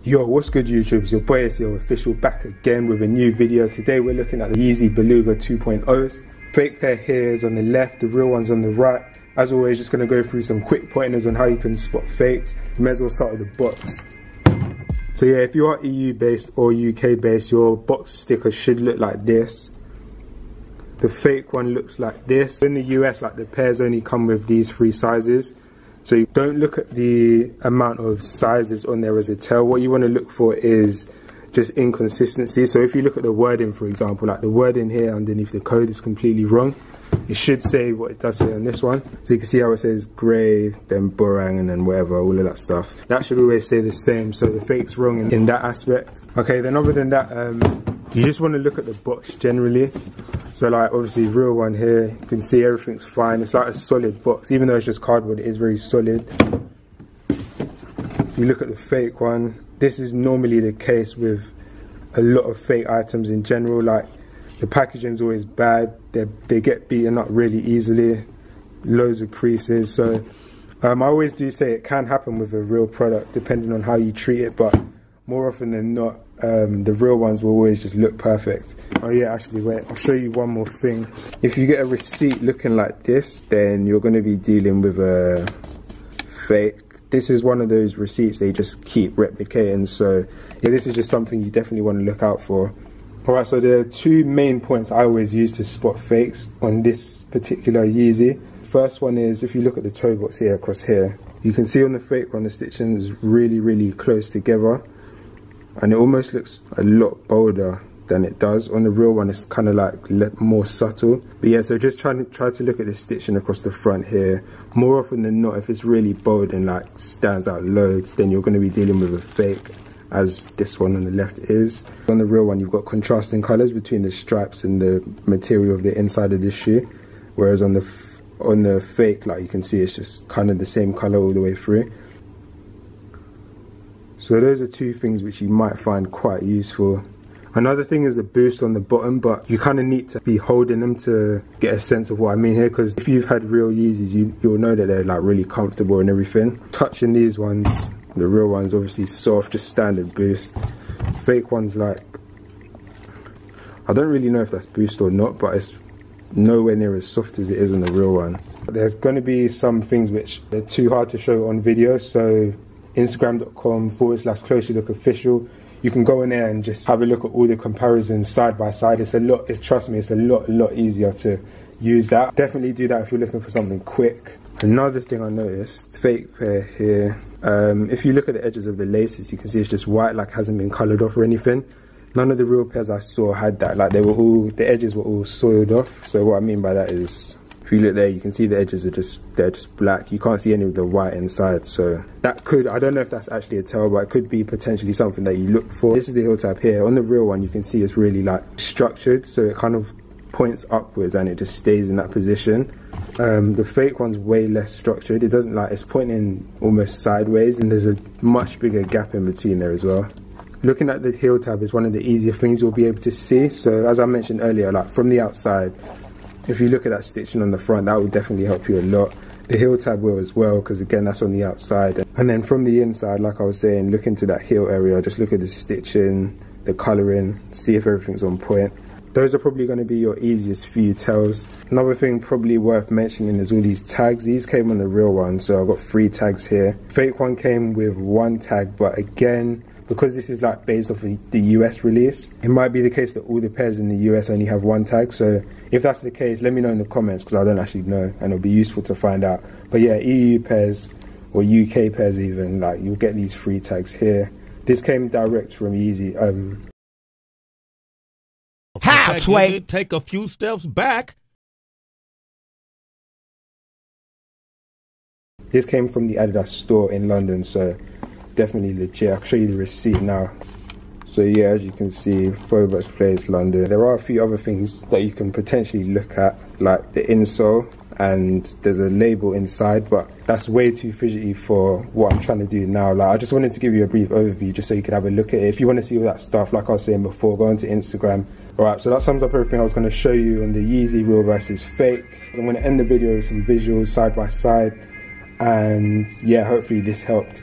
Yo, what's good YouTube? It's your boy, it's your official, back again with a new video. Today we're looking at the Yeezy Beluga 2.0s. Fake pair here is on the left, the real one's on the right. As always, just going to go through some quick pointers on how you can spot fakes. You may as well start with the box. So yeah, if you are EU based or UK based, your box sticker should look like this. The fake one looks like this. In the US, like, the pairs only come with these 3 sizes. So you don't look at the amount of sizes on there as a tell. What you want to look for is just inconsistency. So if you look at the wording, for example, like the wording here underneath the code is completely wrong. It should say what it does say on this one. So you can see how it says grey, then Borang, and then whatever, all of that stuff. That should always stay the same. So the fake's wrong in that aspect. Okay, then other than that, you just want to look at the box generally. So like, obviously real one here, you can see everything's fine. It's like a solid box, even though it's just cardboard, it is very solid. If you look at the fake one, this is normally the case with a lot of fake items in general. Like, the packaging's always bad, they get beaten up really easily, loads of creases. So I always do say it can happen with a real product depending on how you treat it, but more often than not, the real ones will always just look perfect. Oh yeah, actually wait, I'll show you one more thing. If you get a receipt looking like this, then you're going to be dealing with a fake. This is one of those receipts they just keep replicating, so yeah, this is just something you definitely want to look out for. Alright, so there are 2 main points I always use to spot fakes on this particular Yeezy. First one is, if you look at the toe box here, across here, you can see on the fake one the stitching is really close together, and it almost looks a lot bolder than it does. On the real one, it's kind of like more subtle. But yeah, so just try to look at the stitching across the front here. More often than not, if it's really bold and like stands out loads, then you're going to be dealing with a fake, as this one on the left is. On the real one, you've got contrasting colors between the stripes and the material of the inside of the shoe, whereas on the fake, like, you can see it's just kind of the same color all the way through. So those are 2 things which you might find quite useful. Another thing is the boost on the bottom, but you kind of need to be holding them to get a sense of what I mean here, because if you've had real Yeezys, you'll know that they're like really comfortable and everything. Touching these ones, the real one's obviously soft, just standard boost. Fake one's like, I don't really know if that's boost or not, but it's nowhere near as soft as it is on the real one. But there's going to be some things which are too hard to show on video, so Instagram.com/closelylookofficial. You can go in there and just have a look at all the comparisons side by side. Trust me, it's a lot easier to use that. Definitely do that if you're looking for something quick. Another thing I noticed, fake pair here. If you look at the edges of the laces, you can see it's just white, like hasn't been coloured off or anything. None of the real pairs I saw had that. Like, the edges were all soiled off. So what I mean by that is, if you look there, you can see the edges are they're just black. You can't see any of the white inside. So that could, I don't know if that's actually a tell, but it could be potentially something that you look for. This is the heel tab here. On the real one, you can see it's really like structured, so it kind of points upwards and it just stays in that position. The fake one's way less structured. It doesn't, like, it's pointing almost sideways, and there's a much bigger gap in between there as well. Looking at the heel tab is one of the easier things you'll be able to see. So as I mentioned earlier, like, from the outside, if you look at that stitching on the front, that will definitely help you a lot. The heel tab will as well, because again, that's on the outside. And then from the inside, like I was saying, look into that heel area, just look at the stitching, the colouring, see if everything's on point. Those are probably going to be your easiest few tells. Another thing probably worth mentioning is all these tags. These came on the real one, so I've got 3 tags here. Fake one came with 1 tag, but again, because this is like based off of the US release, it might be the case that all the pairs in the US only have 1 tag. So if that's the case, let me know in the comments, because I don't actually know, and it'll be useful to find out. But yeah, EU pairs or UK pairs even, like, you'll get these 3 tags here. This came direct from Yeezy. Halfway. Take a few steps back. This came from the Adidas store in London, so definitely legit. I'll show you the receipt now. So yeah, as you can see, Phobos Place, London. There are a few other things that you can potentially look at, like the insole, and there's a label inside, but that's way too fidgety for what I'm trying to do now. Like, I just wanted to give you a brief overview just so you could have a look at it. If you want to see all that stuff, like I was saying before, go onto Instagram. Alright, so that sums up everything I was going to show you on the Yeezy real versus fake. I'm going to end the video with some visuals side by side, and yeah, hopefully this helped.